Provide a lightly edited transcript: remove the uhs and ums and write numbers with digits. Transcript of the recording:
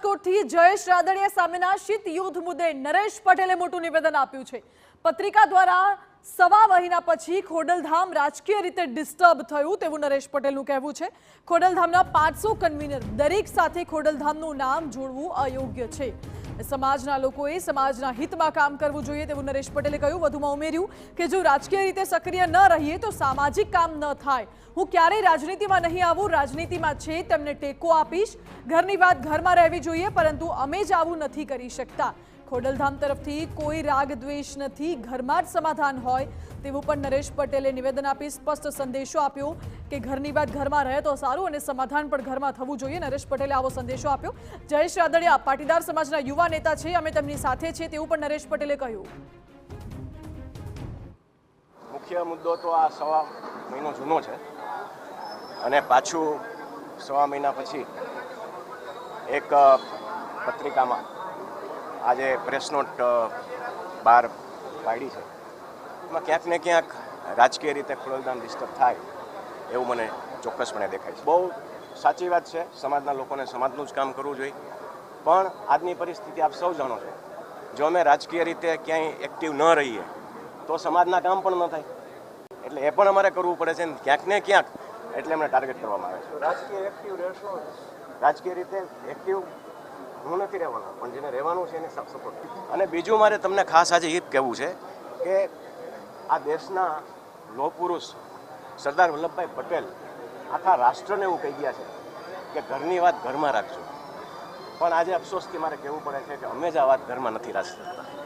રાજકોટથી જયેશ રાદડિયા સામેના શીત યુદ્ધ મુદ્દે નરેશ પટેલે મોટું નિવેદન આપ્યું છે। પત્રિકા દ્વારા સવા મહિના પછી ખોડલધામ રાજકીય રીતે ડિસ્ટર્બ થયું તેવું નરેશ પટેલનું કહેવું છે। ખોડલધામના 500 કન્વીનર દરેક સાથે ખોડલધામનું નામ જોડવું અયોગ્ય છે। સમાજના લોકોએ સમાજના હિતમાં કામ કરવું જોઈએ તેવું નરેશ પટેલે કહ્યું। વધુમાં ઉમેર્યું કે જો રાજકીય રીતે સક્રિય ન રહીએ તો સામાજિક કામ ન થાય। હું ક્યારેય રાજનીતિમાં નહીં આવું, રાજનીતિમાં છે તેમને ટેકો આપીશ। ઘરની વાત ઘરમાં રહેવી જોઈએ, પરંતુ અમે જ આવું નથી કરી શકતા। ખોડલધામ તરફથી કોઈ રાગ દ્વેષ નથી, ઘરમાં જ સમાધાન હોય તેવું પણ નરેશ પટેલે નિવેદન આપી સ્પષ્ટ સંદેશો આપ્યો કે ઘરની વાત ઘરમાં રહે તો સારું અને સમાધાન પણ ઘરમાં થવું જોઈએ। નરેશ પટેલે આવો સંદેશો આપ્યો। જયેશ રાદડિયા પાટીદાર સમાજના યુવા નેતા છે, અમે તેમની સાથે છે તેવું પણ નરેશ પટેલે કહ્યું। મુખ્ય મુદ્દો તો આ સવા મહિનો જૂનો છે અને પાછું સવા મહિના પછી એક પત્રિકામાં આજે પ્રેસ નોટ બહાર પાડી છે। એમાં ક્યાંક ને ક્યાંક રાજકીય રીતે ખોડલધામ ડિસ્ટર્બ થાય એવું મને ચોક્કસપણે દેખાય છે। બહુ સાચી વાત છે, સમાજના લોકોને સમાજનું જ કામ કરવું જોઈએ, પણ આજની પરિસ્થિતિ આપ સૌ જાણો છો, જો અમે રાજકીય રીતે ક્યાંય એક્ટિવ ન રહીએ તો સમાજના કામ પણ ન થાય, એટલે એ પણ અમારે કરવું પડે છે ને ક્યાંક ને ક્યાંક એટલે અમને ટાર્ગેટ કરવામાં આવે છે। રાજકીય એક્ટિવ રહેશો, રાજકીય રીતે એક્ટિવ હું નથી રહેવાનો, પણ જેને રહેવાનું છે એને સપોર્ટ। અને બીજું મારે તમને ખાસ આજે એ કહેવું છે કે આ દેશના લોહ પુરુષ સરદાર વલ્લભભાઈ પટેલ આખા રાષ્ટ્રને એવું કહી ગયા છે કે ઘરની વાત ઘરમાં રાખજો, પણ આજે અફસોસથી મારે કહેવું પડે છે કે અમે જ આ વાત ઘરમાં નથી રાખી શકતા।